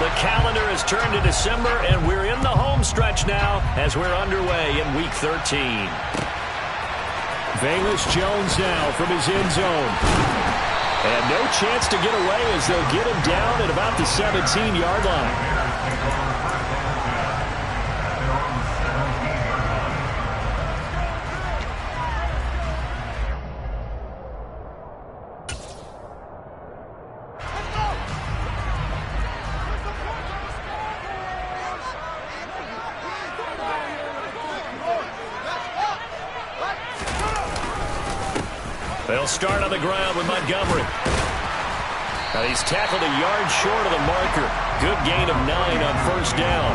The calendar has turned to December, and we're in the home stretch now as we're underway in Week 13. Velus Jones now from his end zone. And no chance to get away as they'll get him down at about the 17-yard line. They'll start on the ground with Montgomery. Now he's tackled a yard short of the marker. Good gain of 9 on first down.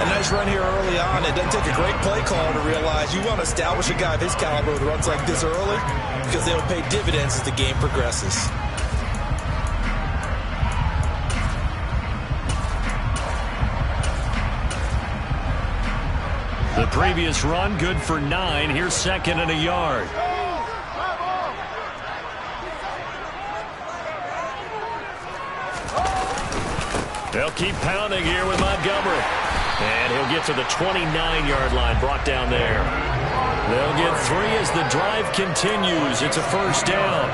A nice run here early on. It doesn't take a great play caller to realize you want to establish a guy of his caliber with runs like this early because they'll pay dividends as the game progresses. The previous run good for 9. Here's second and a yard. They'll keep pounding here with Montgomery. And he'll get to the 29-yard line, brought down there. They'll get 3 as the drive continues. It's a first down.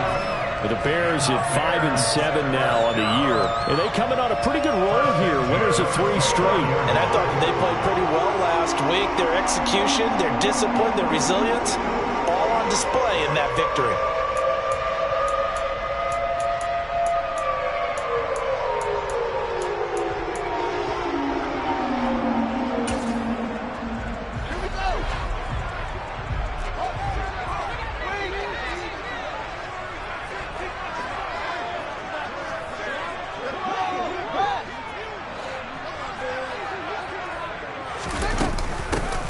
With the Bears at 5-7 now on the year. And they coming on a pretty good roll here. Winners of 3 straight. And I thought that they played pretty well last week. Their execution, their discipline, their resilience, all on display in that victory.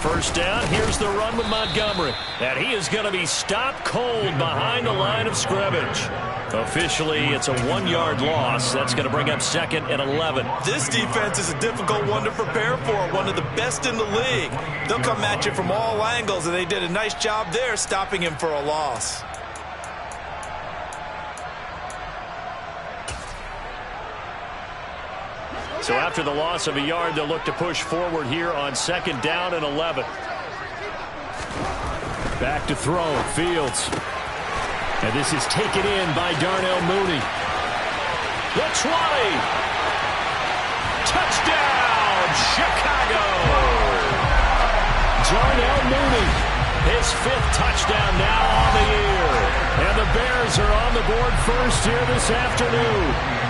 First down, here's the run with Montgomery. And he is going to be stopped cold behind the line of scrimmage. Officially, it's a 1-yard loss. That's going to bring up second and 11. This defense is a difficult one to prepare for, one of the best in the league. They'll come at you from all angles, and they did a nice job there stopping him for a loss. So after the loss of a yard, they'll look to push forward here on second down and 11. Back to throw, Fields. And this is taken in by Darnell Mooney. The 20. Touchdown, Chicago. Darnell Mooney, his 5th touchdown now on the year. And the Bears are on the board first here this afternoon.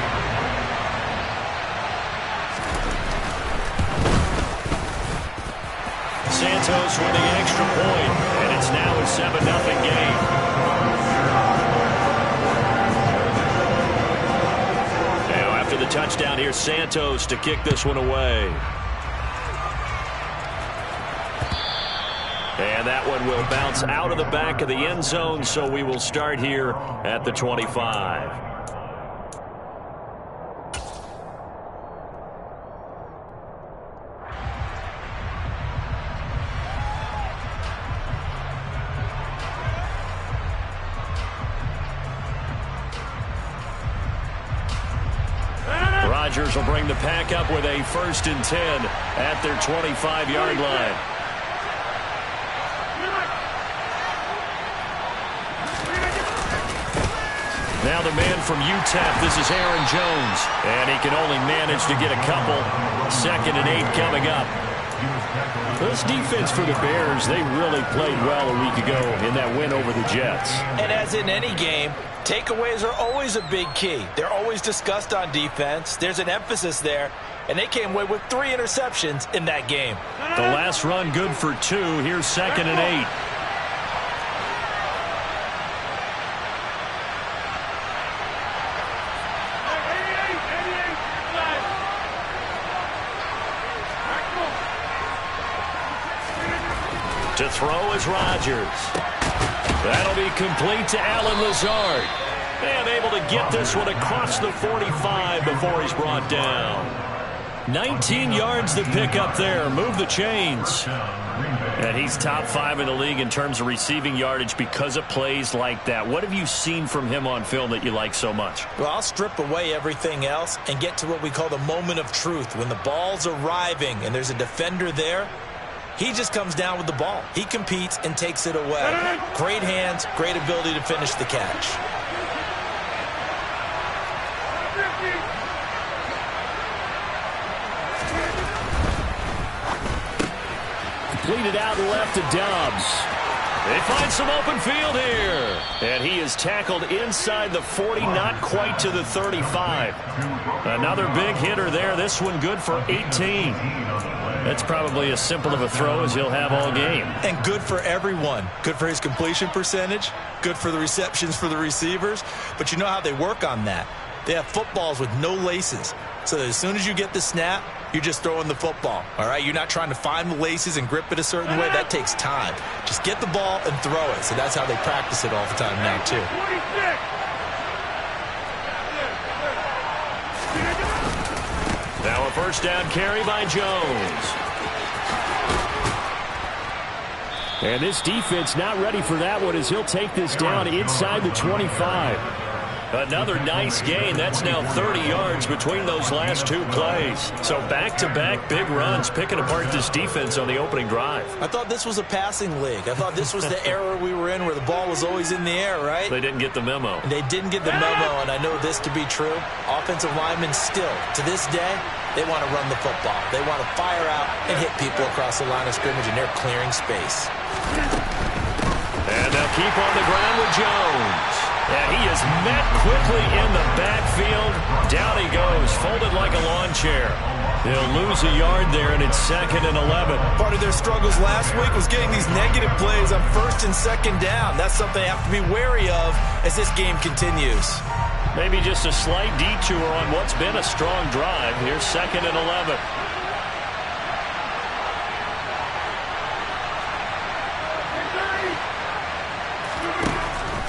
Santos with the extra point, and it's now a 7-0 game. Now after the touchdown, here's Santos to kick this one away. And that one will bounce out of the back of the end zone, so we will start here at the 25. Rodgers will bring the pack up with a 1st and 10 at their 25-yard line. Now the man from UTEP, this is Aaron Jones. And he can only manage to get a couple. 2nd and 8 coming up. This defense for the Bears, they really played well a week ago in that win over the Jets. And as in any game, takeaways are always a big key. They're always discussed on defense. There's an emphasis there, and they came away with 3 interceptions in that game. The last run good for 2. Here's 2nd and 8. To throw is Rodgers. That'll be complete to Allen Lazard. And able to get this one across the 45 before he's brought down. 19 yards to pick up there. Move the chains. And he's top 5 in the league in terms of receiving yardage because of plays like that. What have you seen from him on film that you like so much? Well, I'll strip away everything else and get to what we call the moment of truth. When the ball's arriving and there's a defender there, he just comes down with the ball. He competes and takes it away. Great hands, great ability to finish the catch. Completed out left to Dobbs. They find some open field here. And he is tackled inside the 40, not quite to the 35. Another big hitter there. This one good for 18. That's probably as simple of a throw as he'll have all game. And good for everyone. Good for his completion percentage. Good for the receptions for the receivers. But you know how they work on that. They have footballs with no laces. So that as soon as you get the snap, you're just throwing the football, all right? You're not trying to find the laces and grip it a certain way. That takes time. Just get the ball and throw it. So that's how they practice it all the time now, too. Now a first down carry by Jones. And this defense not ready for that one as he'll take this down inside the 25. Another nice gain. That's now 30 yards between those last 2 plays. So back-to-back big runs, picking apart this defense on the opening drive. I thought this was a passing league. I thought this was the era we were in where the ball was always in the air, right? They didn't get the memo. And they didn't get the memo, and I know this to be true. Offensive linemen still, to this day, they want to run the football. They want to fire out and hit people across the line of scrimmage, and they're clearing space. And they'll keep on the ground with Jones. And he is met quickly in the backfield. Down he goes, folded like a lawn chair. They'll lose a yard there, and it's 2nd and 11. Part of their struggles last week was getting these negative plays on 1st and 2nd down. That's something they have to be wary of as this game continues. Maybe just a slight detour on what's been a strong drive. Here's 2nd and 11.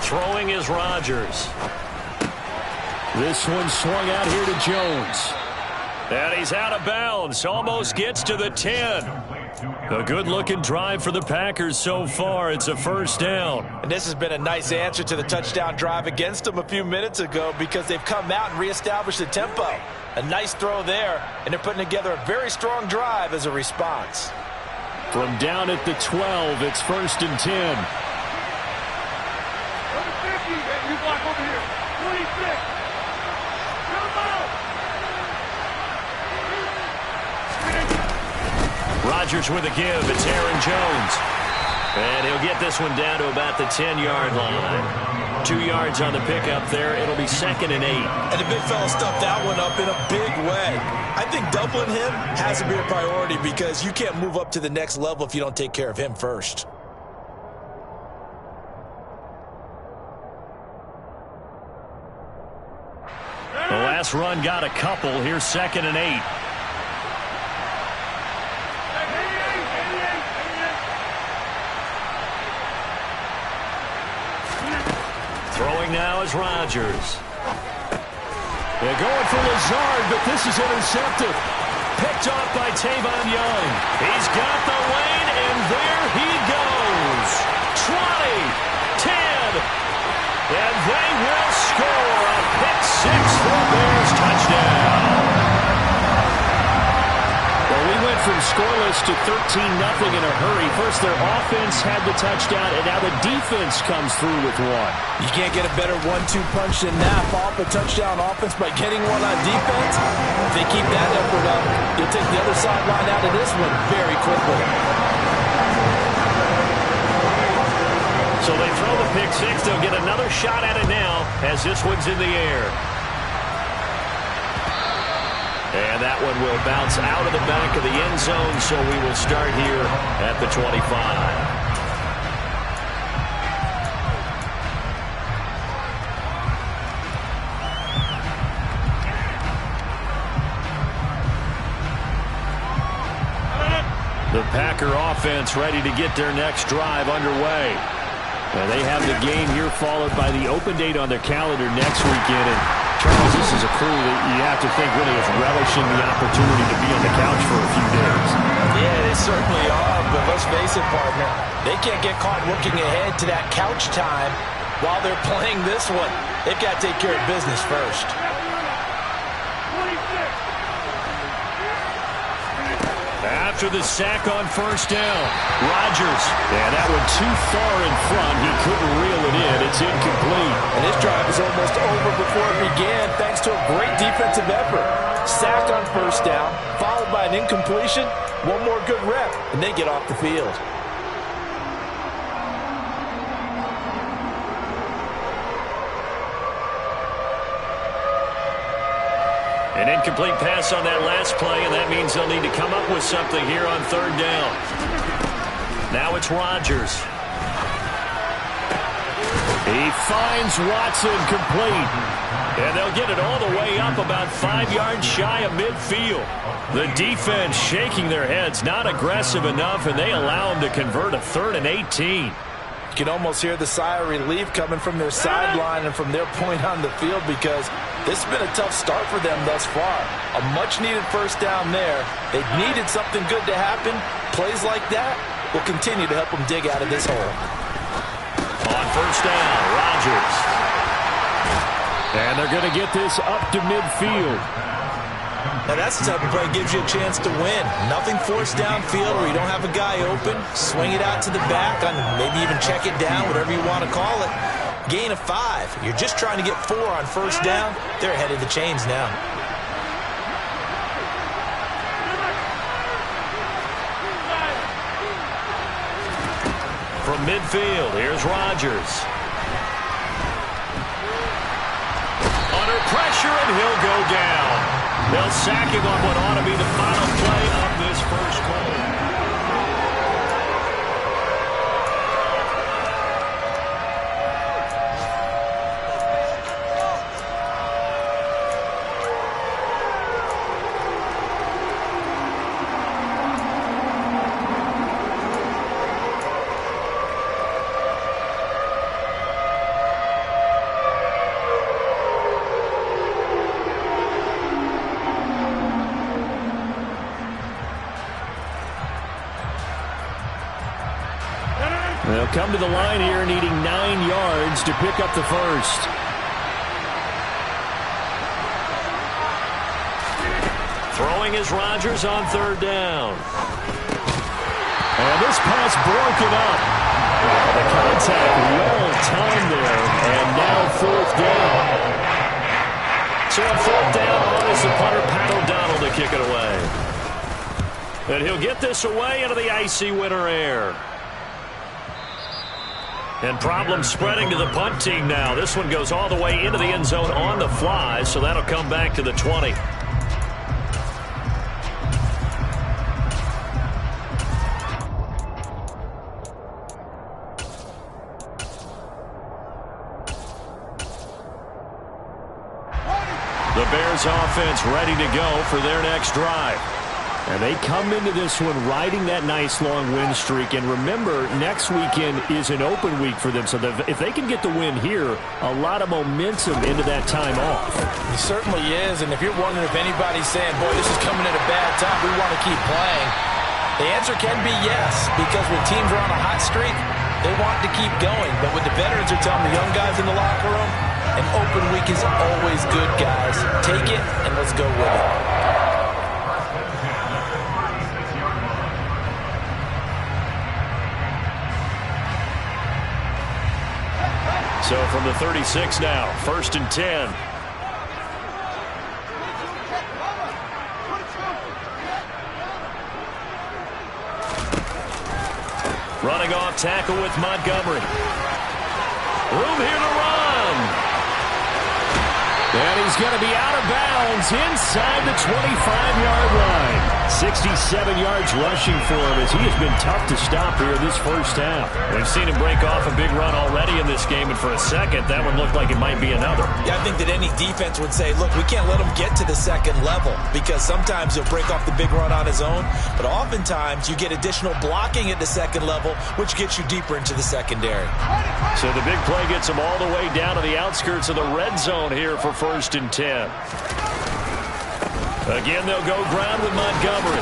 Throwing is Rodgers. This one swung out here to Jones. And he's out of bounds. Almost gets to the 10. A good-looking drive for the Packers so far. It's a first down. And this has been a nice answer to the touchdown drive against them a few minutes ago because they've come out and reestablished the tempo. A nice throw there, and they're putting together a very strong drive as a response. From down at the 12, it's 1st and 10. You block over here. 26. Rodgers with a give. It's Aaron Jones. And he'll get this one down to about the 10-yard line. 2 yards on the pickup there. It'll be 2nd and 8. And the big fella stuffed that one up in a big way. I think doubling him has to be a priority because you can't move up to the next level if you don't take care of him first. The last run got a couple. Here's 2nd and 8. Throwing now is Rodgers. They're going for Lazard, but this is intercepted. Picked off by Tavon Young. He's got the lane, and there he goes. 20, 10. And they will score a pick 6 for a Bears touchdown. Well, we went from scoreless to 13-0 in a hurry. First, their offense had the touchdown, and now the defense comes through with one. You can't get a better 1-2 punch than that. Off a touchdown offense by getting one on defense. If they keep that effort up, you'll take the other sideline out of this one very quickly. So they throw the pick 6. They'll get another shot at it now as this one's in the air. And that one will bounce out of the back of the end zone, so we will start here at the 25. The Packer offense ready to get their next drive underway. And they have the game here followed by the open date on their calendar next weekend. And Charles, this is a crew that you have to think really is relishing the opportunity to be on the couch for a few days. Yeah, they certainly are, but let's face it, partner. They can't get caught looking ahead to that couch time while they're playing this one. They've got to take care of business first. 26. After the sack on first down, Rodgers. And that one too far in front. He couldn't reel it in. It's incomplete. And this drive is almost over before it began thanks to a great defensive effort. Sack on first down, followed by an incompletion. One more good rep, and they get off the field. An incomplete pass on that last play, and that means they'll need to come up with something here on third down. Now it's Rodgers. He finds Watson complete. And they'll get it all the way up about 5 yards shy of midfield. The defense shaking their heads, not aggressive enough, and they allow them to convert a 3rd and 18. You can almost hear the sigh of relief coming from their sideline and from their point on the field because this has been a tough start for them thus far. A much-needed first down there. They needed something good to happen. Plays like that will continue to help them dig out of this hole. On first down, Rodgers. And they're going to get this up to midfield. Now that's the type of play that gives you a chance to win. Nothing forced downfield where you don't have a guy open. Swing it out to the back, maybe even check it down, whatever you want to call it. Gain of 5. You're just trying to get 4 on first down. They're ahead of the chains now. From midfield, here's Rodgers. Under pressure, and he'll go down. They'll sack him on what ought to be the final play of this first quarter. They'll come to the line here needing 9 yards to pick up the first. Throwing is Rodgers on third down. And this pass broken up. The contact well timed there. And now fourth down. So on fourth down, is the punter Pat O'Donnell to kick it away. And he'll get this away into the icy winter air. And problems spreading to the punt team now. This one goes all the way into the end zone on the fly, so that'll come back to the 20. The Bears offense ready to go for their next drive. And they come into this one riding that nice long win streak. And remember, next weekend is an open week for them. So if they can get the win here, a lot of momentum into that time off. It certainly is. And if you're wondering if anybody's saying, boy, this is coming at a bad time, we want to keep playing, the answer can be yes. Because when teams are on a hot streak, they want to keep going. But what the veterans are telling the young guys in the locker room, an open week is always good, guys. Take it and let's go with it. So from the 36 now, 1st and 10. Running off tackle with Montgomery. Room here to run. And he's going to be out of bounds inside the 25-yard line. 67 yards rushing for him as he has been tough to stop here this first half. We've seen him break off a big run already in this game, and for a second, that one looked like it might be another. Yeah, I think that any defense would say, look, we can't let him get to the second level because sometimes he'll break off the big run on his own, but oftentimes you get additional blocking at the second level, which gets you deeper into the secondary. So the big play gets him all the way down to the outskirts of the red zone here for 1st and 10. Again, they'll go ground with Montgomery.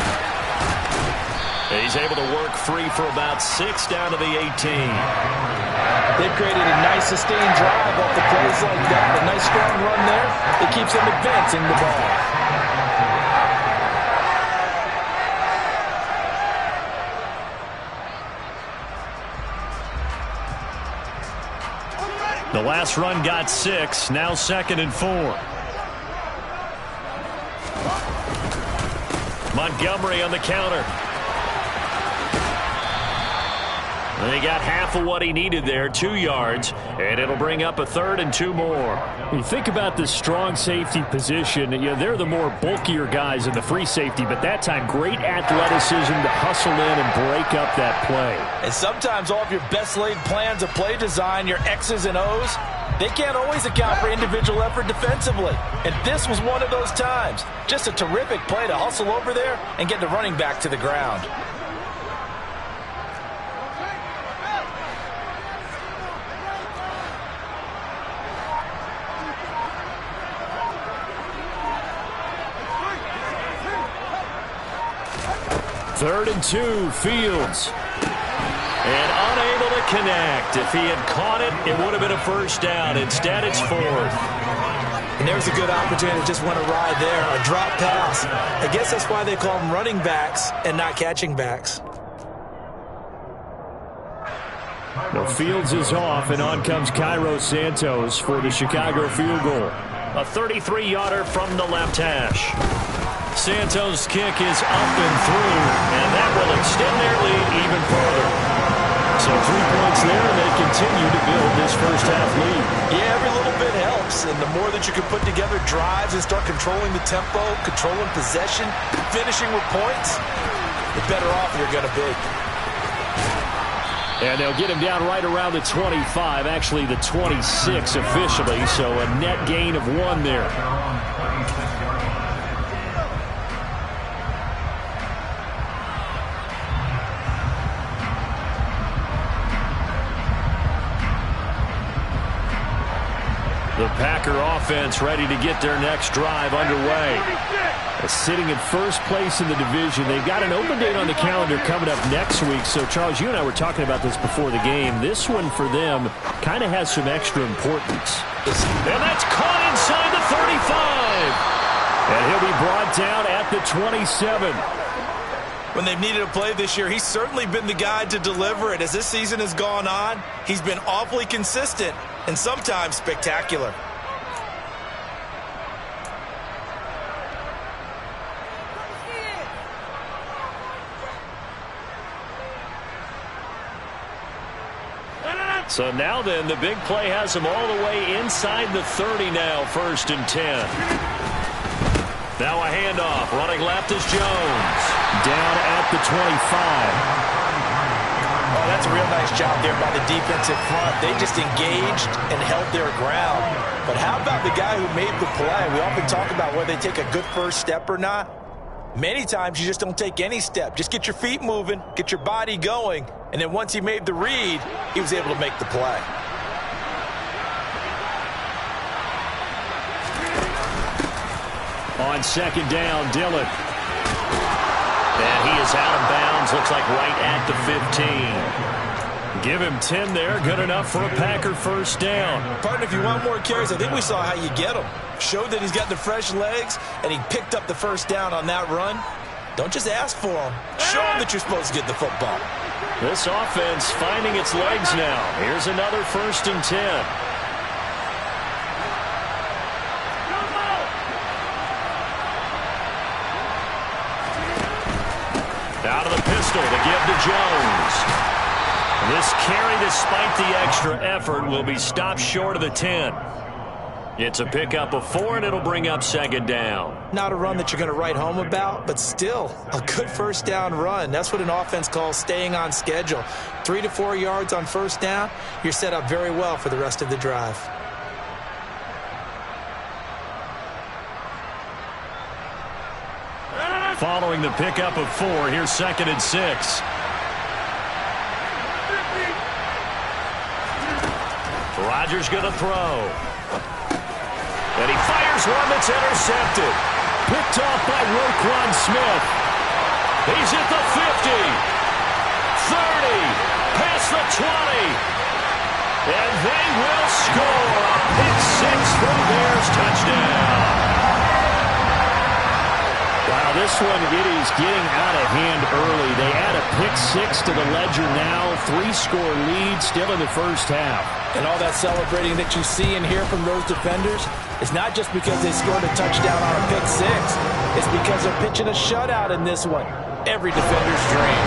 He's able to work free for about 6 down to the 18. They've created a nice sustained drive off the plays like that. A nice strong run there. It keeps them advancing the ball. The last run got 6. Now 2nd and 4. Montgomery on the counter. And he got half of what he needed there, 2 yards, and it'll bring up a 3rd and 2 more. When you think about the strong safety position, they're the more bulkier guys in the free safety, but that time great athleticism to hustle in and break up that play. And sometimes all of your best laid plans of play design, your X's and O's, they can't always account for individual effort defensively. And this was one of those times. Just a terrific play to hustle over there and get the running back to the ground. Third and 2, Fields. And unable to connect. If he had caught it, it would have been a first down. Instead, it's 4th. And there's a good opportunity to just want to ride there, a drop pass. I guess that's why they call them running backs and not catching backs. The Fields is off, and on comes Cairo Santos for the Chicago field goal. A 33-yarder from the left hash. Santos' kick is up and through, and that will extend their lead even further. So 3 points there, and they continue to build this first-half lead. Yeah, every little bit helps, and the more that you can put together drives and start controlling the tempo, controlling possession, finishing with points, the better off you're going to be. And they'll get him down right around the 25, actually the 26 officially, so a net gain of 1 there. The Packer offense ready to get their next drive underway. Sitting in first place in the division. They've got an open date on the calendar coming up next week. So, Charles, you and I were talking about this before the game. This one for them kind of has some extra importance. And that's caught inside the 35. And he'll be brought down at the 27. When they've needed a play this year, he's certainly been the guy to deliver it. As this season has gone on, he's been awfully consistent and sometimes spectacular. So now then, the big play has him all the way inside the 30 now, 1st and 10. Now a handoff. Running left is Jones. Down at the 25. Oh, that's a real nice job there by the defensive front. They just engaged and held their ground. But how about the guy who made the play? We often talk about whether they take a good first step or not. Many times you just don't take any step. Just get your feet moving, get your body going, and then once he made the read, he was able to make the play. On 2nd down, Dillon. And he is out of bounds, looks like right at the 15. Give him 10 there, good enough for a Packer first down. Partner, if you want more carries, I think we saw how you get him. Showed that he's got the fresh legs, and he picked up the first down on that run. Don't just ask for him. Show him that you're supposed to get the football. This offense finding its legs now. Here's another 1st and 10. Out of the pistol to give to Jones. This carry, despite the extra effort, will be stopped short of the 10. It's a pickup of 4, and it'll bring up 2nd down. Not a run that you're going to write home about, but still a good first down run. That's what an offense calls staying on schedule. 3 to 4 yards on first down, you're set up very well for the rest of the drive. Following the pickup of 4, here's 2nd and 6. Rodgers going to throw. And he fires one that's intercepted. Picked off by Roquan Smith. He's at the 50, 30, past the 20, and they will score a pick six for the Bears touchdown. Wow, this one, it is getting out of hand early. They add a pick six to the ledger now. 3-score lead still in the first half. And all that celebrating that you see and hear from those defenders is not just because they scored a touchdown on a pick six. It's because they're pitching a shutout in this one. Every defender's dream.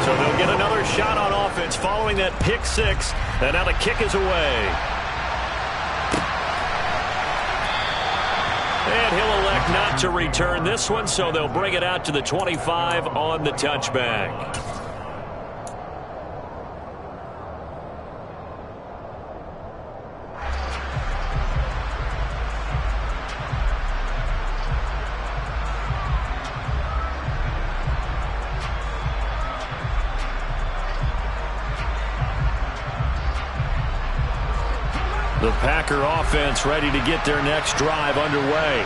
So they'll get another shot on offense following that pick six. And now the kick is away. And he'll elect not to return this one, so they'll bring it out to the 25 on the touchback. The Packer offense ready to get their next drive underway.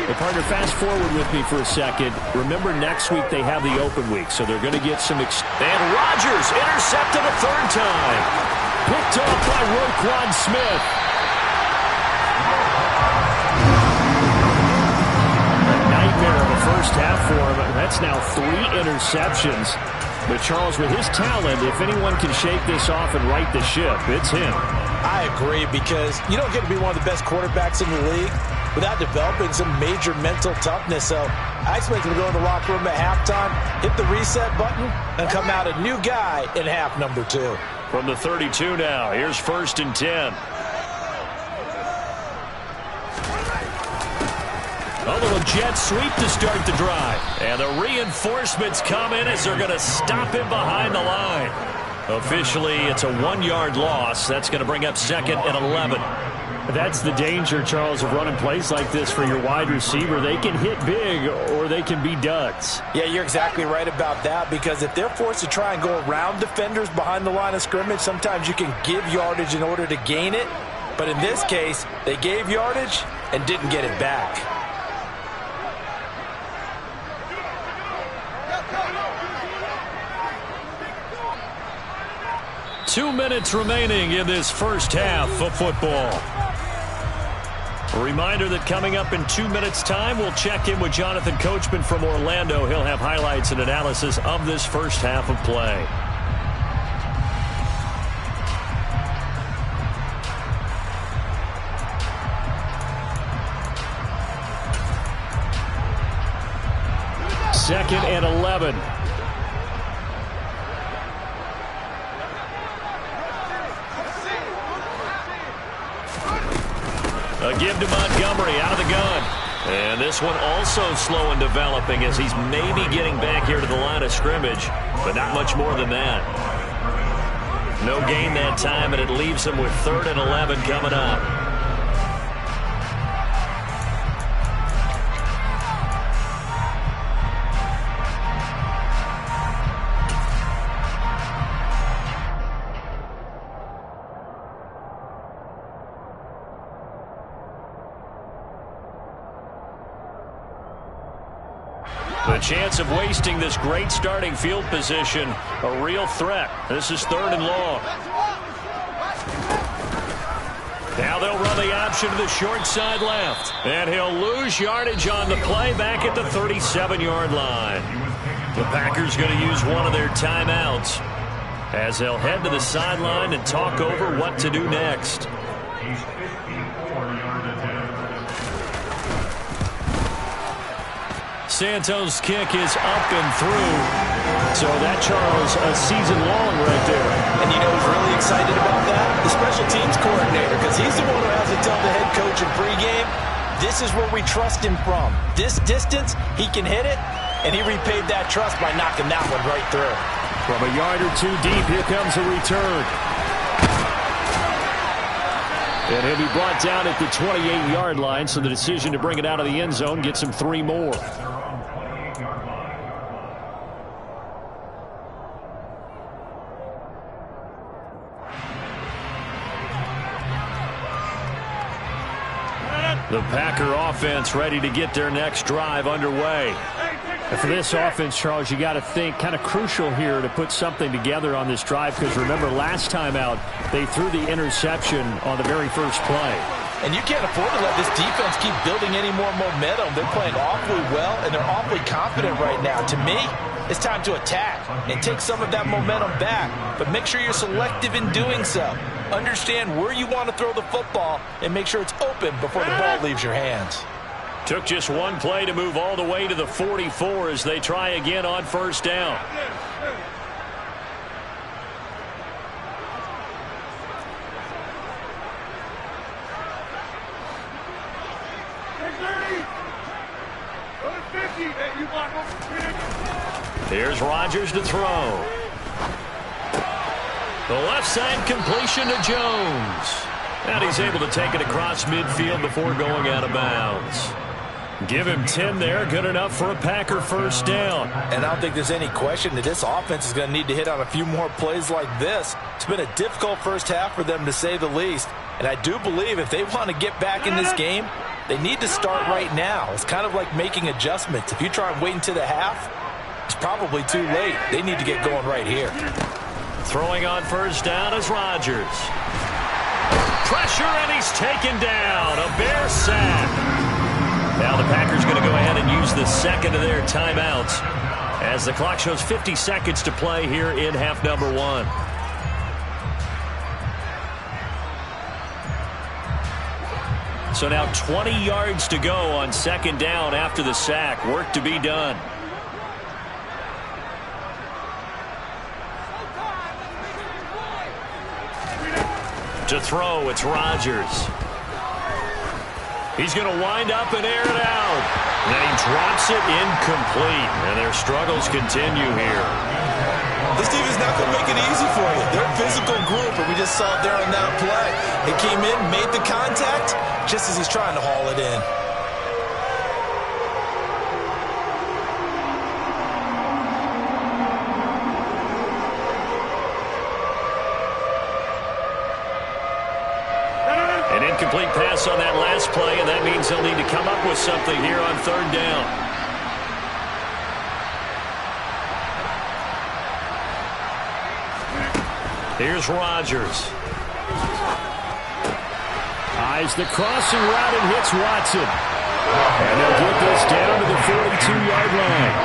Well, partner, fast forward with me for a second. Remember, next week they have the open week, so they're going to get some... And Rodgers intercepted a third time. Picked off by Roquan Smith. A nightmare of a first half for him. That's now 3 interceptions. But Charles, with his talent, if anyone can shake this off and right the ship, it's him. I agree, because you don't get to be one of the best quarterbacks in the league without developing some major mental toughness. So I expect him to go in the locker room at halftime, hit the reset button, and come out a new guy in half number 2. From the 32 now, here's 1st and 10. A little jet sweep to start the drive. And the reinforcements come in as they're going to stop him behind the line. Officially, it's a 1-yard loss. That's going to bring up 2nd and 11. That's the danger, Charles, of running plays like this for your wide receiver. They can hit big or they can be duds. Yeah, you're exactly right about that, because if they're forced to try and go around defenders behind the line of scrimmage, sometimes you can give yardage in order to gain it. But in this case, they gave yardage and didn't get it back. Two minutes remaining in this first half of football. A reminder that coming up in 2 minutes' time, we'll check in with Jonathan Coachman from Orlando. He'll have highlights and analysis of this first half of play. Second and 11. A give to Montgomery out of the gun. And this one also slow in developing as he's maybe getting back here to the line of scrimmage, but not much more than that. No gain that time, and it leaves him with 3rd and 11 coming up. The chance of wasting this great starting field position, a real threat. This is 3rd and long. Now they'll run the option to the short side left. And he'll lose yardage on the play back at the 37-yard line. The Packers going to use one of their timeouts as they'll head to the sideline and talk over what to do next. Santos' kick is up and through. So that, Charles, a season long right there. And you know who's really excited about that? The special teams coordinator, because he's the one who has to tell the head coach in pregame, this is where we trust him from. This distance, he can hit it, and he repaid that trust by knocking that one right through. From a yard or two deep, here comes a return. And he'll be brought down at the 28-yard line, so the decision to bring it out of the end zone gets him 3 more. The Packer offense ready to get their next drive underway. And for this offense, Charles, you got to think kind of crucial here to put something together on this drive, because remember last time out they threw the interception on the very first play. And you can't afford to let this defense keep building any more momentum. They're playing awfully well, and they're awfully confident right now. To me, it's time to attack and take some of that momentum back, but make sure you're selective in doing so. Understand where you want to throw the football and make sure it's open before the ball leaves your hands. Took just one play to move all the way to the 44 as they try again on first down. Here's Rodgers to throw. The left side completion to Jones. And he's able to take it across midfield before going out of bounds. Give him 10 there. Good enough for a Packer first down. And I don't think there's any question that this offense is going to need to hit on a few more plays like this. It's been a difficult first half for them, to say the least. And I do believe if they want to get back in this game, they need to start right now. It's kind of like making adjustments. If you try and wait until the half, it's probably too late. They need to get going right here. Throwing on first down is Rodgers. Pressure, and he's taken down. A Bear sack. Now the Packers going to go ahead and use the second of their timeouts as the clock shows 50 seconds to play here in half number one. So now 20 yards to go on second down after the sack. Work to be done. To throw, it's Rodgers. He's going to wind up and air it out. And he drops it incomplete. And their struggles continue here. This team is not going to make it easy for you. They're a physical group, and we just saw it there on that play. They came in, made the contact, just as he's trying to haul it in. An incomplete pass on that last play, and that means they'll need to come up with something here on third down. Here's Rodgers. Eyes the crossing route and hits Watson. And they'll get this down to the 42-yard line.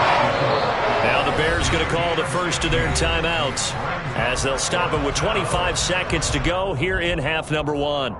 Now the Bears going to call the first of their timeouts as they'll stop it with 25 seconds to go here in half number one.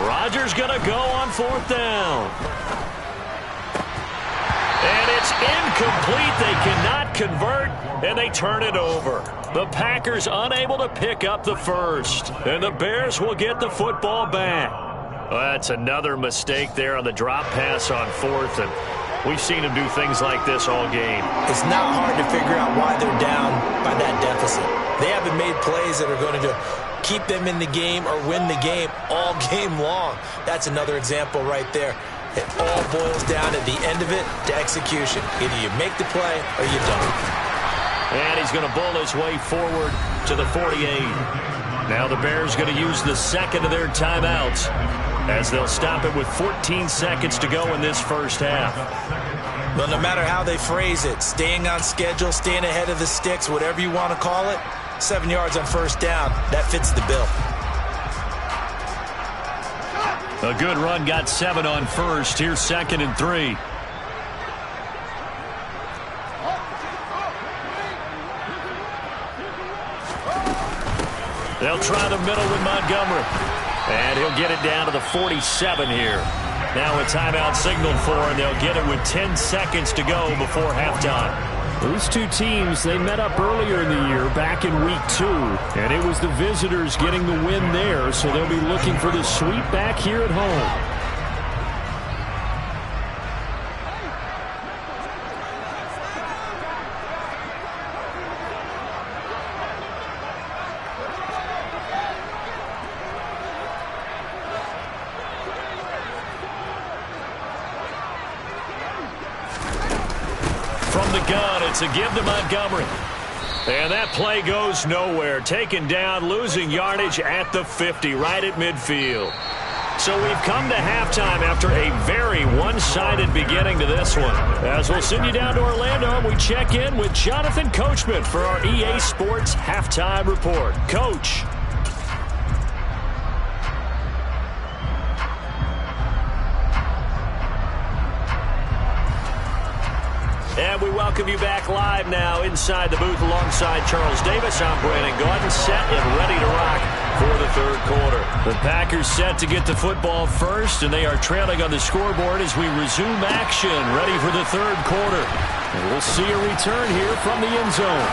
Rodgers going to go on fourth down. And it's incomplete. They cannot convert, and they turn it over. The Packers unable to pick up the first, and the Bears will get the football back. Well, that's another mistake there on the drop pass on fourth, and we've seen them do things like this all game. It's not hard to figure out why they're down by that deficit. They haven't made plays that are going to keep them in the game or win the game all game long. That's another example right there. It all boils down at the end of it to execution. Either you make the play or you don't. And he's going to bull his way forward to the 48. Now the Bears going to use the second of their timeouts as they'll stop it with 14 seconds to go in this first half. Well, no matter how they phrase it, staying on schedule, staying ahead of the sticks, whatever you want to call it, 7 yards on first down, that fits the bill. A good run, got 7 on first. Here's second and 3. They'll try the middle with Montgomery. And he'll get it down to the 47 here. Now a timeout signaled for, and they'll get it with 10 seconds to go before halftime. These two teams, they met up earlier in the year, back in week 2, and it was the visitors getting the win there, so they'll be looking for the sweep back here at home. from the gun. It's a give to Montgomery. And that play goes nowhere. Taken down, losing yardage at the 50, right at midfield. So we've come to halftime after a very one-sided beginning to this one. As we'll send you down to Orlando, and we check in with Jonathan Coachman for our EA Sports Halftime Report. Coach. And we welcome you back live now inside the booth alongside Charles Davis. I'm Brandon Gaudin, set and ready to rock for the third quarter. The Packers set to get the football first, and they are trailing on the scoreboard as we resume action, ready for the third quarter. And we'll see a return here from the end zone.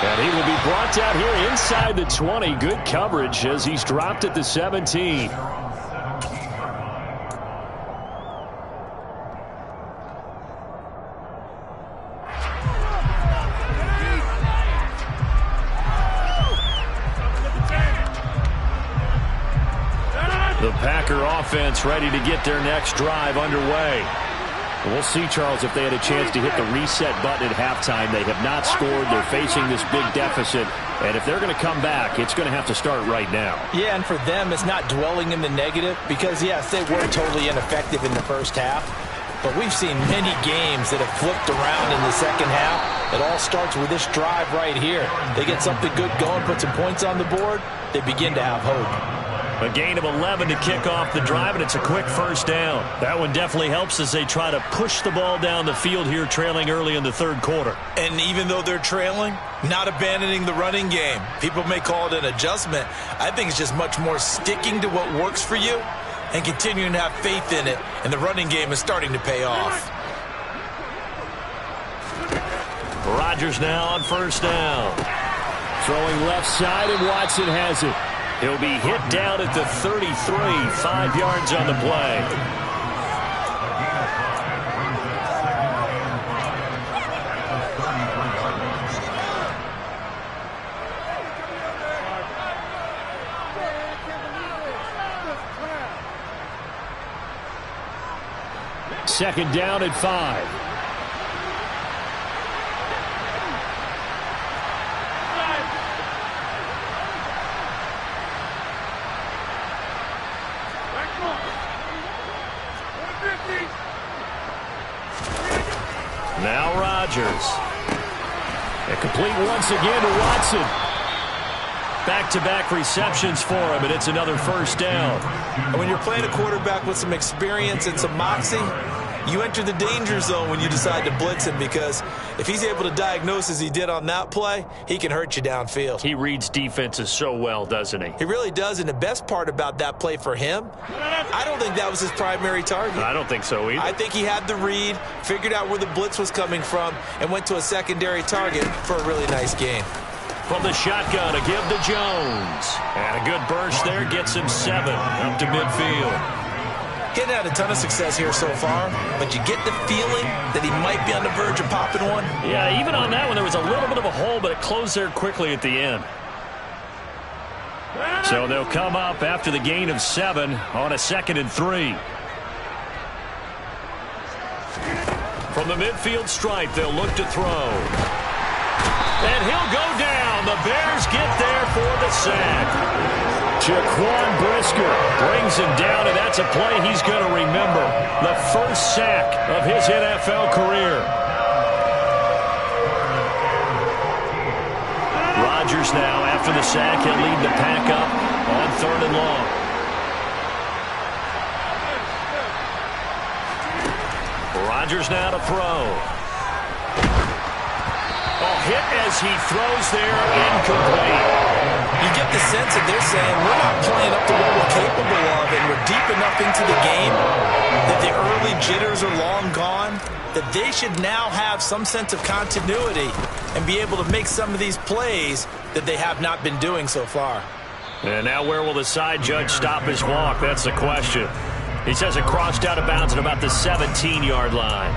And he will be brought down here inside the 20. Good coverage as he's dropped at the 17. The Packer offense ready to get their next drive underway. We'll see, Charles, if they had a chance to hit the reset button at halftime. They have not scored. They're facing this big deficit. And if they're going to come back, it's going to have to start right now. Yeah, and for them, it's not dwelling in the negative because, yes, they were totally ineffective in the first half. But we've seen many games that have flipped around in the second half. It all starts with this drive right here. They get something good going, put some points on the board, they begin to have hope. A gain of 11 to kick off the drive, and it's a quick first down. That one definitely helps as they try to push the ball down the field here, trailing early in the third quarter. And even though they're trailing, not abandoning the running game. People may call it an adjustment. I think it's just much more sticking to what works for you and continuing to have faith in it, and the running game is starting to pay off. Rodgers now on first down. Throwing left side, and Watson has it. He'll be hit down at the 33, 5 yards on the play. Second down at 5. Now Rodgers. And complete once again to Watson. Back-to-back receptions for him, and it's another first down. And when you're playing a quarterback with some experience and some moxie, you enter the danger zone when you decide to blitz him, because if he's able to diagnose as he did on that play, he can hurt you downfield. He reads defenses so well, doesn't he? He really does, and the best part about that play for him, I don't think that was his primary target. I don't think so either. I think he had the read, figured out where the blitz was coming from, and went to a secondary target for a really nice gain. From the shotgun, a give to Jones. And a good burst there gets him 7 up to midfield. Getting had a ton of success here so far, but you get the feeling that he might be on the verge of popping one. Yeah, even on that one, there was a little bit of a hole, but it closed there quickly at the end. So they'll come up after the gain of 7 on a 2nd and 3. From the midfield stripe, they'll look to throw. And he'll go down. The Bears get there for the sack. Jaquan Brisker brings him down, and that's a play he's going to remember. The first sack of his NFL career. Rodgers now, after the sack, he'll lead the pack up on 3rd and long. Rodgers now to throw. Hit as he throws there, incomplete. You get the sense that they're saying we're not playing up to what we're capable of, and we're deep enough into the game that the early jitters are long gone, that they should now have some sense of continuity and be able to make some of these plays that they have not been doing so far. And now where will the side judge stop his walk? That's the question. He says it crossed out of bounds at about the 17-yard line.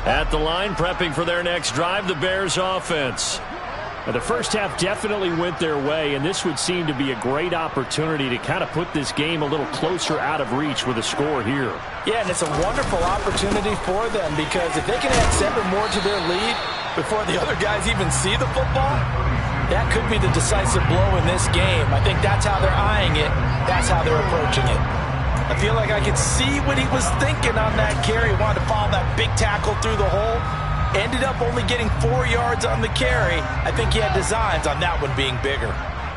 At the line, prepping for their next drive, the Bears offense. Now, the first half definitely went their way, and this would seem to be a great opportunity to kind of put this game a little closer out of reach with a score here. Yeah, and it's a wonderful opportunity for them because if they can add 7 more to their lead before the other guys even see the football, that could be the decisive blow in this game. I think that's how they're eyeing it. That's how they're approaching it. I feel like I could see what he was thinking on that carry. Wanted to follow that big tackle through the hole. Ended up only getting 4 yards on the carry. I think he had designs on that one being bigger.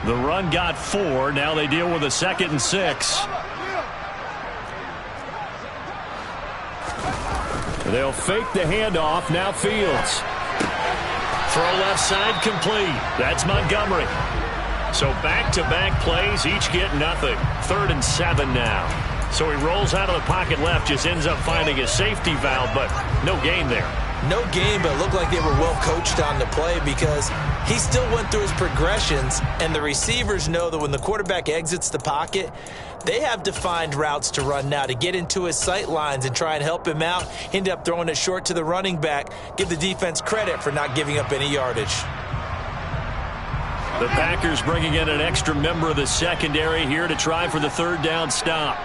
The run got 4. Now they deal with a 2nd and 6. They'll fake the handoff. Now Fields. Throw left side complete. That's Montgomery. So back-to-back plays, each get nothing. 3rd and 7 now. So he rolls out of the pocket left, just ends up finding a safety valve, but no gain there. No game, but it looked like they were well coached on the play because he still went through his progressions, and the receivers know that when the quarterback exits the pocket, they have defined routes to run now to get into his sight lines and try and help him out. End up throwing it short to the running back. Give the defense credit for not giving up any yardage. The Packers bringing in an extra member of the secondary here to try for the 3rd down stop.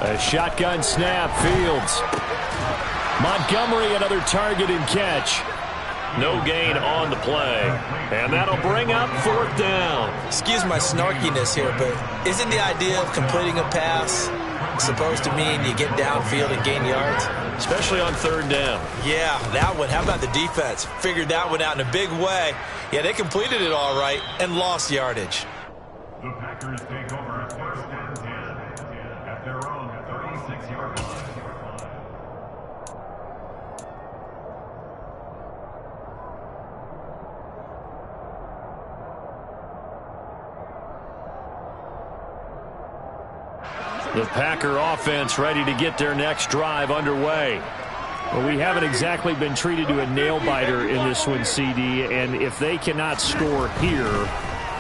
A shotgun snap, Fields. Montgomery, another target and catch. No gain on the play. And that'll bring up 4th down. Excuse my snarkiness here, but isn't the idea of completing a pass supposed to mean you get downfield and gain yards? Especially on 3rd down. Yeah, that one. How about the defense? Figured that one out in a big way. Yeah, they completed it all right and lost yardage. The Packers take over 1st and 10 at their own 36-yard line. The Packer offense ready to get their next drive underway. Well, we haven't exactly been treated to a nail-biter in this one, CD, and if they cannot score here,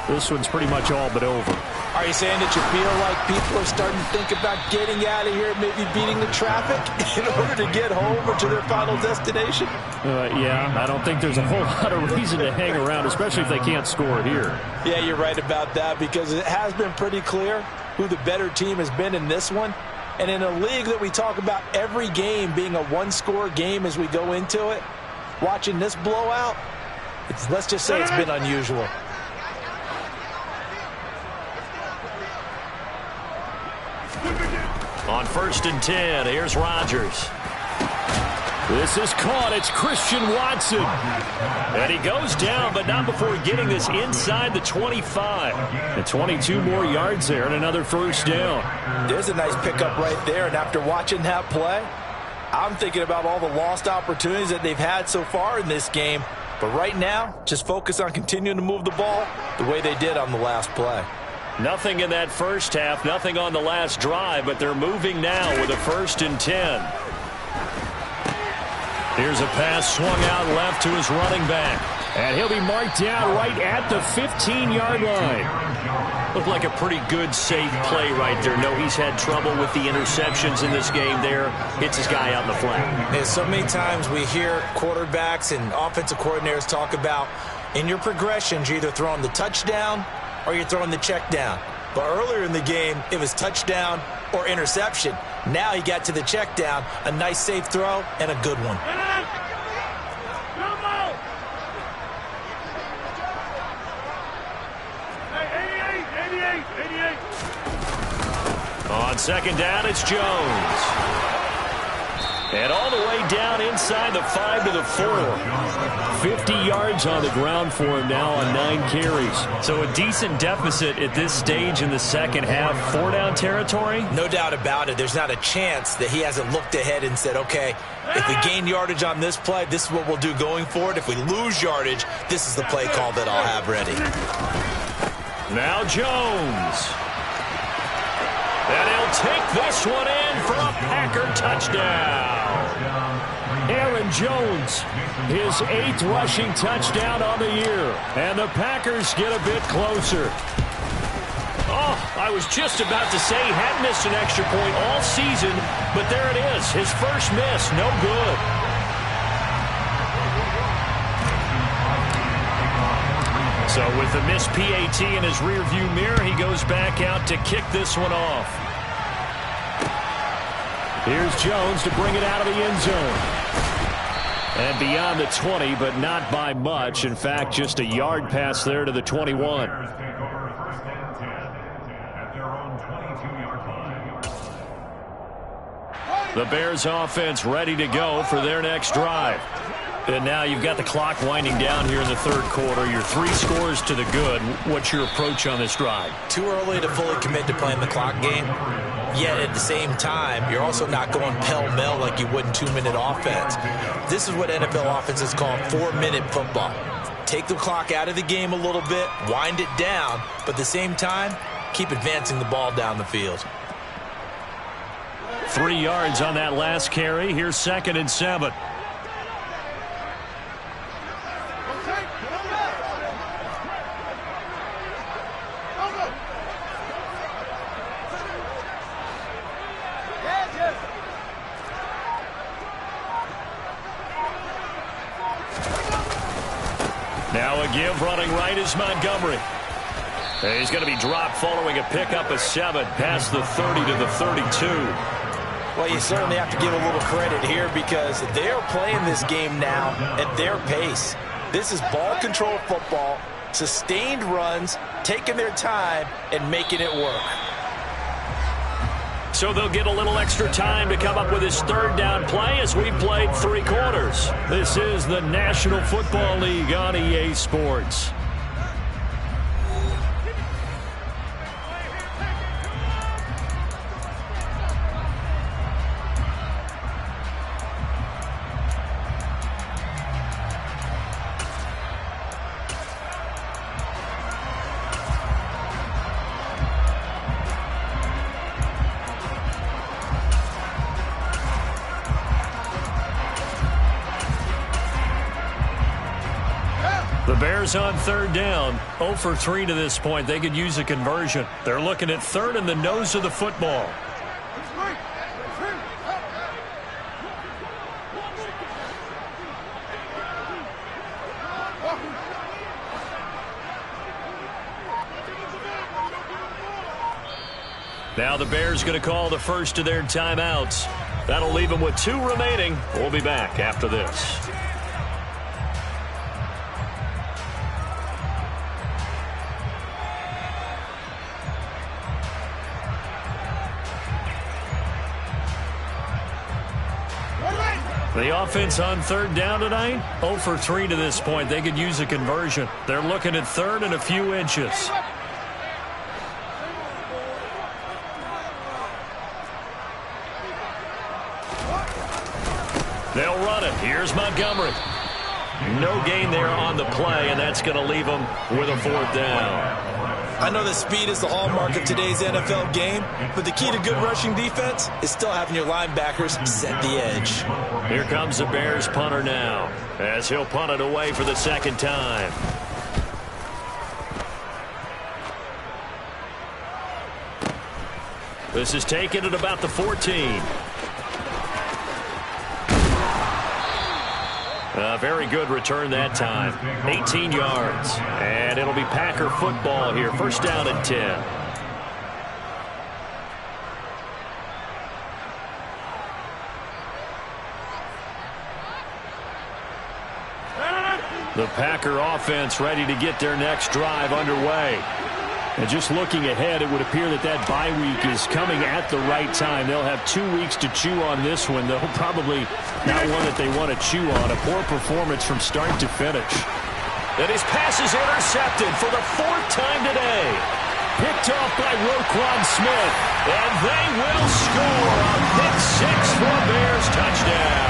this one's pretty much all but over. Are you saying that you feel like people are starting to think about getting out of here, maybe beating the traffic in order to get home or to their final destination? Yeah, I don't think there's a whole lot of reason to hang around, especially if they can't score here. Yeah, you're right about that because it has been pretty clear who the better team has been in this one. And in a league that we talk about every game being a one-score game as we go into it, watching this blowout, let's just say it's been unusual. On 1st and 10, here's Rodgers. This is caught. It's Christian Watson. And he goes down, but not before getting this inside the 25. And 22 more yards there and another 1st down. There's a nice pickup right there, and after watching that play, I'm thinking about all the lost opportunities that they've had so far in this game. But right now, just focus on continuing to move the ball the way they did on the last play. Nothing in that first half, nothing on the last drive, but they're moving now with a 1st and 10. Here's a pass swung out left to his running back. And he'll be marked down right at the 15-yard line. Looked like a pretty good, safe play right there. No, he's had trouble with the interceptions in this game there. Hits his guy out in the flat. And so many times we hear quarterbacks and offensive coordinators talk about in your progressions, you're either throwing the touchdown or you're throwing the check down. But earlier in the game, it was touchdown or interception. Now he got to the check down, a nice safe throw, and a good one. On 2nd down, it's Jones. And all the way down inside the 5 to the 4. 50 yards on the ground for him now on 9 carries. So a decent deficit at this stage in the second half. 4-down territory? No doubt about it. There's not a chance that he hasn't looked ahead and said, okay, if we gain yardage on this play, this is what we'll do going forward. If we lose yardage, this is the play call that I'll have ready. Now Jones. And he'll take this one in for a Packer touchdown. Aaron Jones, his 8th rushing touchdown on the year. And the Packers get a bit closer. Oh, Oh, I was just about to say he hadn't missed an extra point all season, but there it is. His first miss, no good. So with the missed PAT in his rearview mirror, he goes back out to kick this one off. Here's Jones to bring it out of the end zone. And beyond the 20, but not by much. In fact, just a yard pass there to the 21. The Bears offense ready to go for their next drive. And now you've got the clock winding down here in the third quarter. You're 3 scores to the good. What's your approach on this drive? Too early to fully commit to playing the clock game. Yet at the same time, you're also not going pell-mell like you would in 2-minute offense. This is what NFL offenses call 4-minute football. Take the clock out of the game a little bit, wind it down, but at the same time, keep advancing the ball down the field. 3 yards on that last carry. Here's 2nd and 7. Now a give running right is Montgomery. He's going to be dropped following a pickup of 7 past the 30 to the 32. Well, you certainly have to give a little credit here because they are playing this game now at their pace. This is ball control football, sustained runs, taking their time, and making it work. So they'll get a little extra time to come up with his 3rd down play as we've played 3 quarters. This is the National Football League on EA Sports. The Bears on 3rd down, 0 for 3 to this point. They could use a conversion. They're looking at 3rd and the nose of the football. Now the Bears going to call the first of their timeouts. That'll leave them with 2 remaining. We'll be back after this. The offense on 3rd down tonight, 0 for 3 to this point. They could use a conversion. They're looking at 3rd and a few inches. They'll run it. Here's Montgomery. No gain there on the play, and that's going to leave them with a 4th down. I know that speed is the hallmark of today's NFL game, but the key to good rushing defense is still having your linebackers set the edge. Here comes the Bears punter now, as he'll punt it away for the 2nd time. This is taken at about the 14. A very good return that time. 18 yards. And it'll be Packer football here. 1st down and 10. The Packer offense ready to get their next drive underway. And just looking ahead, it would appear that that bye week is coming at the right time. They'll have 2 weeks to chew on this one, though probably not one that they want to chew on. A poor performance from start to finish. And his pass is intercepted for the 4th time today. Picked off by Roquan Smith. And they will score a pick 6 for a Bears touchdown.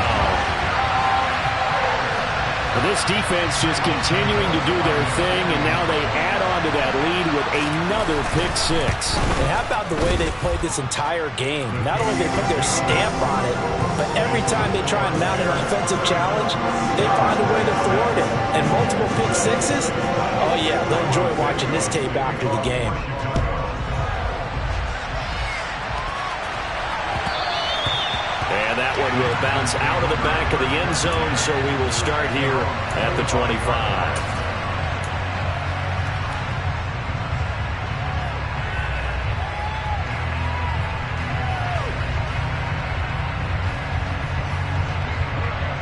Well, this defense just continuing to do their thing, and now they add on to that lead with another pick 6. And how about the way they played this entire game? Not only did they put their stamp on it, but every time they try and mount an offensive challenge, they find a way to thwart it. And multiple pick 6s, oh yeah, they'll enjoy watching this tape after the game. that one will bounce out of the back of the end zone, so we will start here at the 25.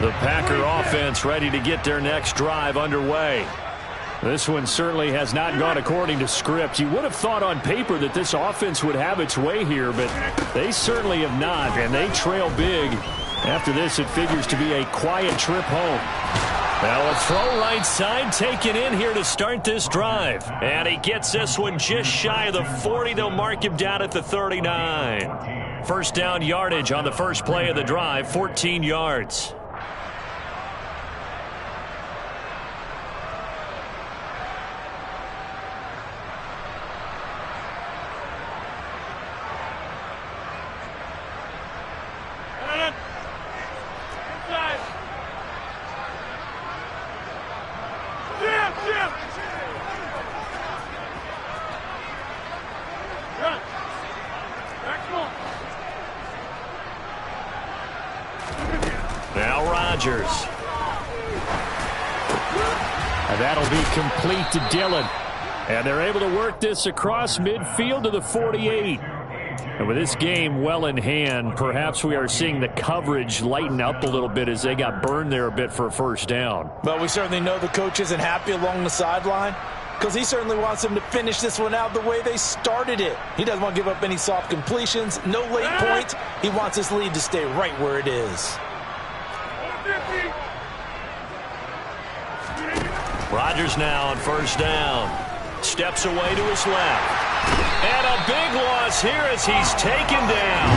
The Packer offense ready to get their next drive underway. This one certainly has not gone according to script. You would have thought on paper that this offense would have its way here, but they certainly have not, and they trail big. After this, it figures to be a quiet trip home. Now a throw right side taken in here to start this drive. And he gets this one just shy of the 40. They'll mark him down at the 39. First down yardage on the first play of the drive, 14 yards. Now Rodgers. And that'll be complete to Dillon. And they're able to work this across midfield to the 48. And with this game well in hand, perhaps we are seeing the coverage lighten up a little bit as they got burned there a bit for a first down. Well, we certainly know the coach isn't happy along the sideline because he certainly wants them to finish this one out the way they started it. He doesn't want to give up any soft completions, no late points. He wants this lead to stay right where it is. Rodgers now on first down. Steps away to his left. And a big loss here as he's taken down.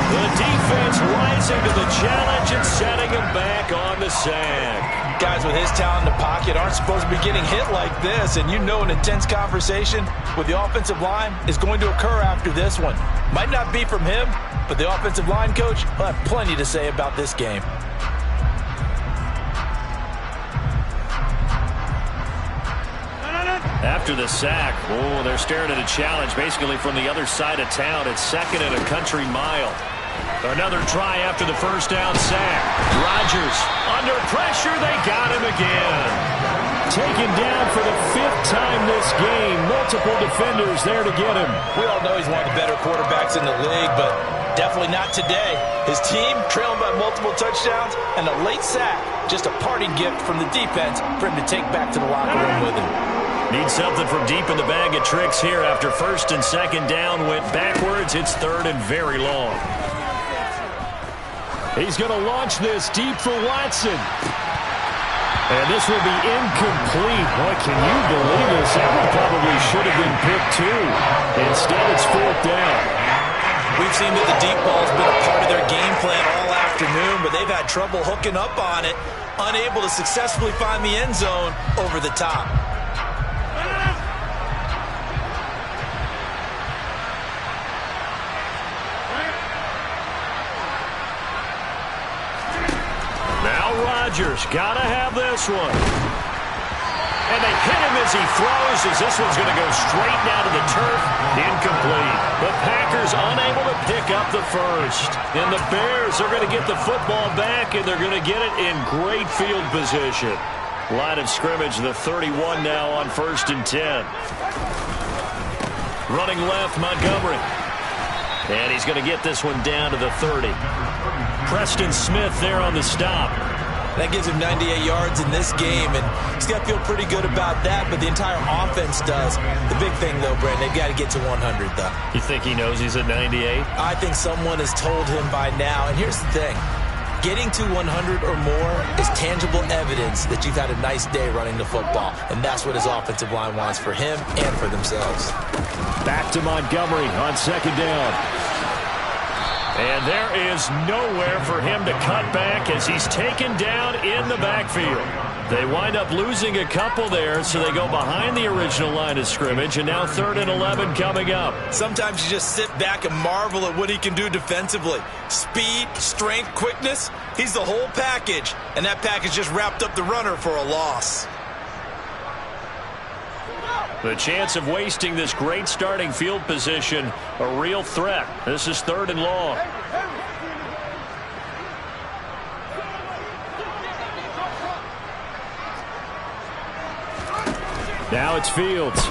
The defense rising to the challenge and setting him back on the sack. Guys with his talent in the pocket aren't supposed to be getting hit like this, and you know an intense conversation with the offensive line is going to occur after this one. Might not be from him, but the offensive line coach will have plenty to say about this game. After the sack, oh, they're staring at a challenge basically from the other side of town. It's second and a country mile. Another try after the first down sack. Rodgers under pressure. They got him again. Taken down for the 5th time this game. Multiple defenders there to get him. We all know he's one of the better quarterbacks in the league, but definitely not today. His team trailing by multiple touchdowns and a late sack. Just a parting gift from the defense for him to take back to the locker room with him. Need something from deep in the bag of tricks here after first and second down went backwards. It's third and very long. He's going to launch this deep for Watson. And this will be incomplete. Boy, can you believe this? That one probably should have been picked too. Instead, it's fourth down. We've seen that the deep ball's been a part of their game plan all afternoon, but they've had trouble hooking up on it, unable to successfully find the end zone over the top. Rodgers gotta have this one. And they hit him as he throws, as this one's going to go straight down to the turf. Incomplete. The Packers unable to pick up the first. And the Bears are going to get the football back, and they're going to get it in great field position. Line of scrimmage, the 31 now on first and 10. Running left, Montgomery. And he's going to get this one down to the 30. Preston Smith there on the stop. That gives him 98 yards in this game, and he's got to feel pretty good about that, but the entire offense does. The big thing, though, Brent, they've got to get to 100, though. You think he knows he's at 98? I think someone has told him by now, and here's the thing. Getting to 100 or more is tangible evidence that you've had a nice day running the football, and that's what his offensive line wants for him and for themselves. Back to Montgomery on second down. And there is nowhere for him to cut back as he's taken down in the backfield. They wind up losing a couple there, so they go behind the original line of scrimmage, and now 3rd and 11 coming up. Sometimes you just sit back and marvel at what he can do defensively. Speed, strength, quickness, he's the whole package, and that package just wrapped up the runner for a loss. The chance of wasting this great starting field position, a real threat. This is 3rd and long. Now it's Fields.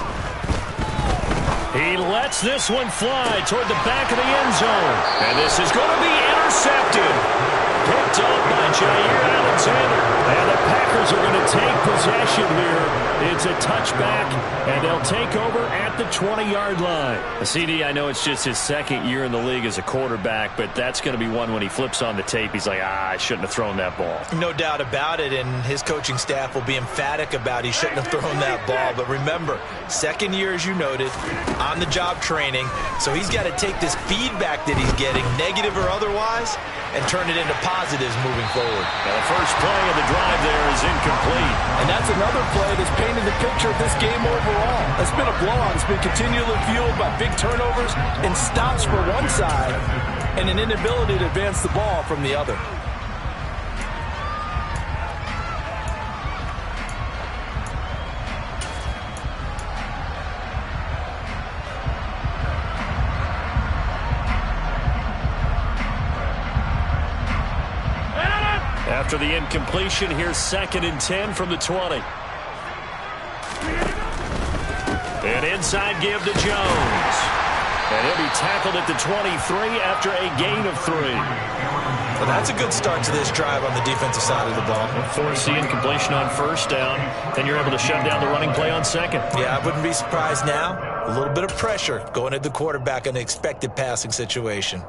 He lets this one fly toward the back of the end zone. And this is going to be intercepted. Picked up by Jair Alexander. And the Packers are going to take possession here. It's a touchback, and they'll take over at the 20-yard line. CD, I know it's just his second year in the league as a quarterback, but that's going to be one when he flips on the tape. He's like, I shouldn't have thrown that ball. No doubt about it, and his coaching staff will be emphatic about he shouldn't have thrown that ball. But remember, second year, as you noted, on-the-job training, so he's got to take this feedback that he's getting, negative or otherwise, and turn it into positives moving forward. Now the first play of the drive there is incomplete. And that's another play that's painted the picture of this game overall. It's been a blowout. It's been continually fueled by big turnovers and stops for one side and an inability to advance the ball from the other. After the incompletion, here's 2nd and 10 from the 20. An inside give to Jones. And he'll be tackled at the 23 after a gain of 3. Well, that's a good start to this drive on the defensive side of the ball. Force the incompletion on first down. Then you're able to shut down the running play on second. Yeah, I wouldn't be surprised now. A little bit of pressure going at the quarterback in an expected passing situation.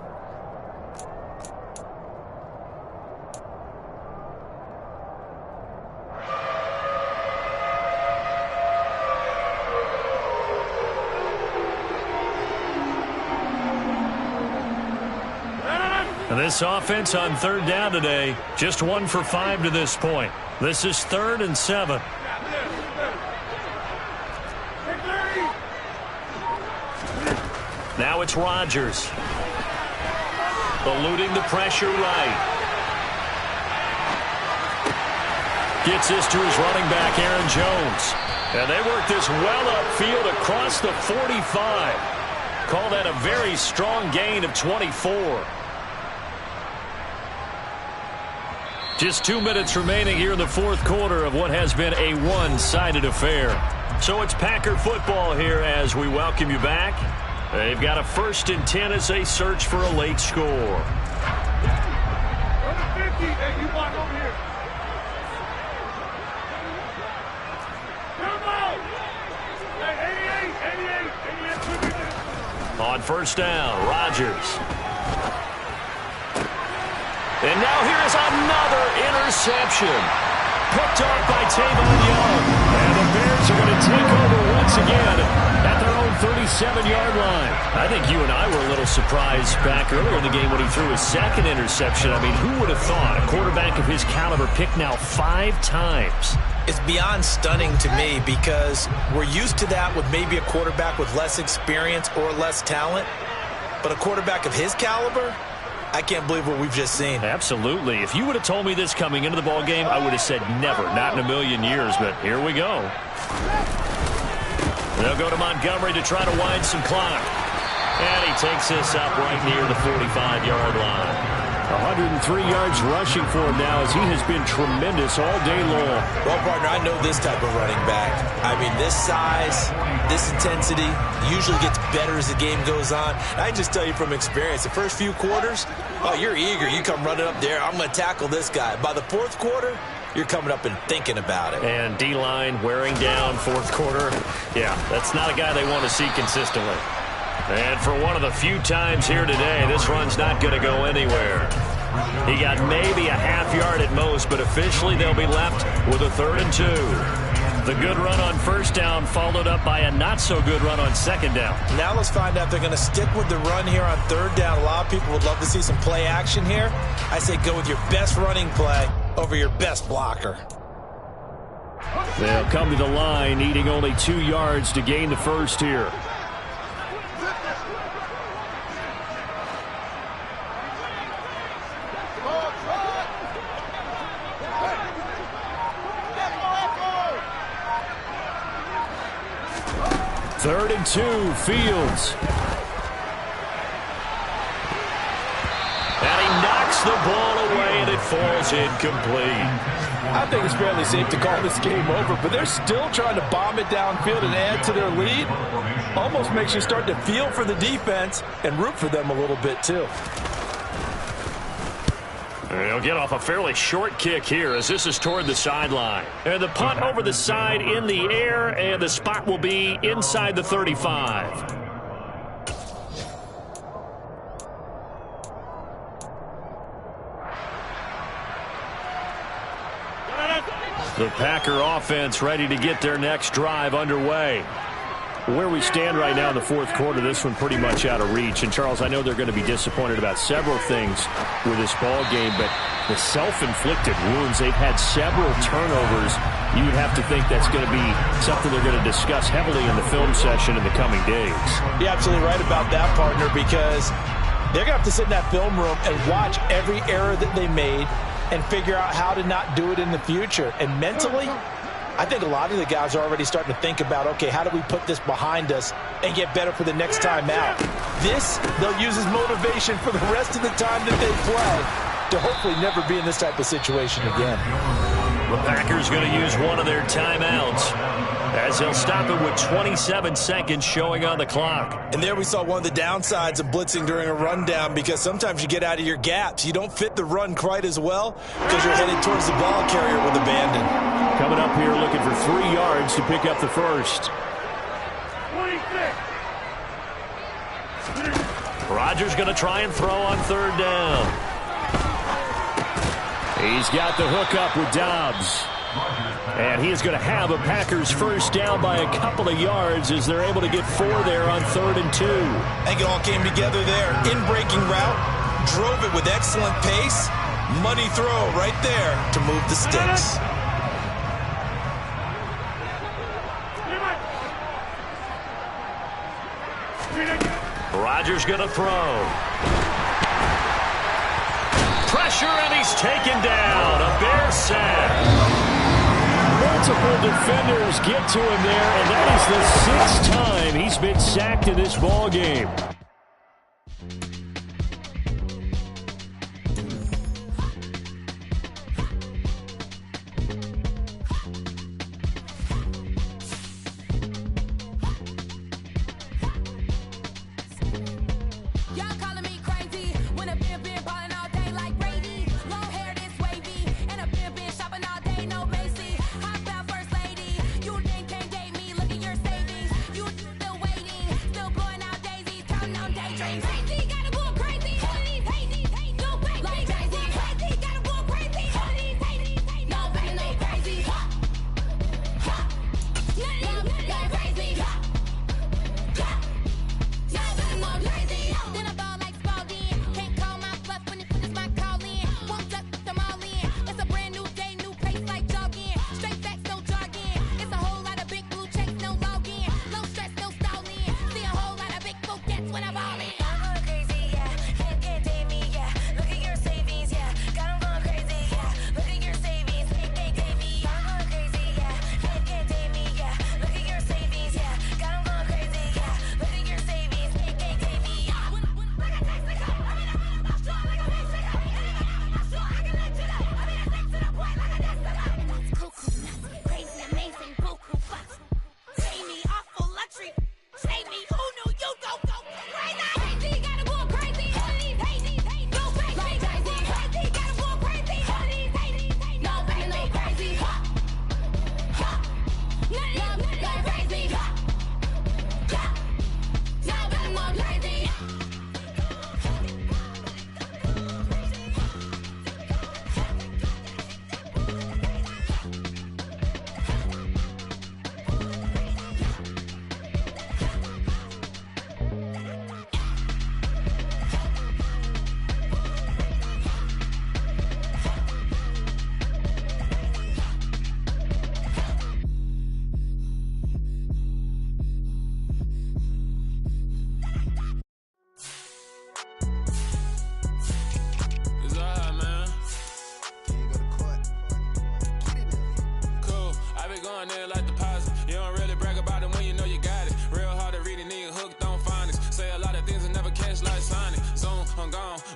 This offense on 3rd down today, just 1 for 5 to this point. This is 3rd and 7. Now it's Rodgers. Eluding the pressure right. Gets this to his running back, Aaron Jones. And they work this well upfield across the 45. Call that a very strong gain of 24. Just 2 minutes remaining here in the 4th quarter of what has been a one-sided affair. So it's Packer football here as we welcome you back. They've got a 1st and 10 as they search for a late score. On first down, Rodgers. And now here is another interception. Picked off by Tavon Young. And the Bears are going to take over once again at their own 37-yard line. I think you and I were a little surprised back earlier in the game when he threw his 2nd interception. I mean, who would have thought a quarterback of his caliber picked now 5 times? It's beyond stunning to me because we're used to that with maybe a quarterback with less experience or less talent. But a quarterback of his caliber, I can't believe what we've just seen. Absolutely. If you would have told me this coming into the ball game, I would have said never, not in a million years, but here we go. They'll go to Montgomery to try to wind some clock. And he takes this up right near the 45-yard line. 103 yards rushing for him now as he has been tremendous all day long. Well, partner, I know this type of running back. I mean, this size, this intensity usually gets better as the game goes on. And I can just tell you from experience, the first few quarters, oh, you're eager. You come running up there, I'm going to tackle this guy. By the 4th quarter, you're coming up and thinking about it. And D-line wearing down 4th quarter. Yeah, that's not a guy they want to see consistently. And for one of the few times here today, this run's not going to go anywhere. He got maybe a half yard at most, but officially they'll be left with a 3rd and 2. The good run on first down followed up by a not-so-good run on 2nd down. Now let's find out if they're going to stick with the run here on 3rd down. A lot of people would love to see some play action here. I say go with your best running play over your best blocker. They'll come to the line, needing only 2 yards to gain the first here. Third and 2, Fields. And he knocks the ball away, and it falls is incomplete. I think it's fairly safe to call this game over, but they're still trying to bomb it downfield and add to their lead. Almost makes you start to feel for the defense and root for them a little bit too. They'll get off a fairly short kick here as this is toward the sideline. And the punt over the side in the air, and the spot will be inside the 35. The Packer offense ready to get their next drive underway. Where we stand right now in the fourth quarter, this one pretty much out of reach. And, Charles, I know they're going to be disappointed about several things with this ball game, but the self-inflicted wounds, they've had several turnovers. You'd have to think that's going to be something they're going to discuss heavily in the film session in the coming days. You're absolutely right about that, partner, because they're going to have to sit in that film room and watch every error that they made and figure out how to not do it in the future. And mentally, I think a lot of the guys are already starting to think about, okay, how do we put this behind us and get better for the next time out? This, they'll use as motivation for the rest of the time that they play to hopefully never be in this type of situation again. The Packers going to use one of their timeouts as they'll stop it with 27 seconds showing on the clock. And there we saw one of the downsides of blitzing during a rundown, because sometimes you get out of your gaps. You don't fit the run quite as well because you're headed towards the ball carrier with abandon. Coming up here looking for 3 yards to pick up the first. Rodgers going to try and throw on third down. He's got the hook up with Dobbs. And he is going to have a Packers first down by a couple of yards as they're able to get 4 there on 3rd and 2. I think it all came together there. In-breaking route, drove it with excellent pace. Money throw right there to move the sticks. Rodgers going to throw. Pressure, and he's taken down. A Bear sack. Multiple defenders get to him there, and that is the 6th time he's been sacked in this ball game.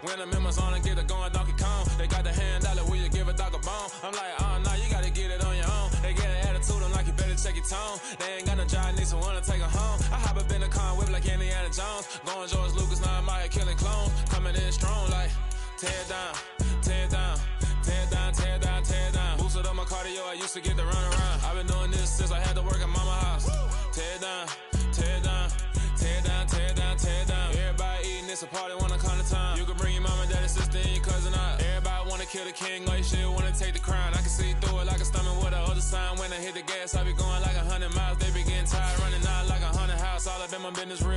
When the members on and get it going, Donkey Kong. They got the hand dollar, will you give it I'm like, nah, you gotta get it on your own. They get an attitude, I'm like, you better check your tone. They ain't got no job, need someone to take her home. I hop up in the car and whip like Indiana Jones. Going George Lucas, now I'm out here killing clones. Coming in strong like, tear down, tear down, tear down, tear down, tear down. Boosted up my cardio, I used to get to run around. I've been doing this since I had to work at mama house. Tear down, tear down, tear down, tear down, tear down. Everybody eating, it's a party, wanna come to time. You can bring your mama, daddy, sister, and your cousin out. Everybody wanna kill the king, like shit, wanna take the crown. I can see through it like a stomach with a other sign. When I hit the gas, I be going like 100 miles. They be getting tired, running out like 100 house. All up in my business real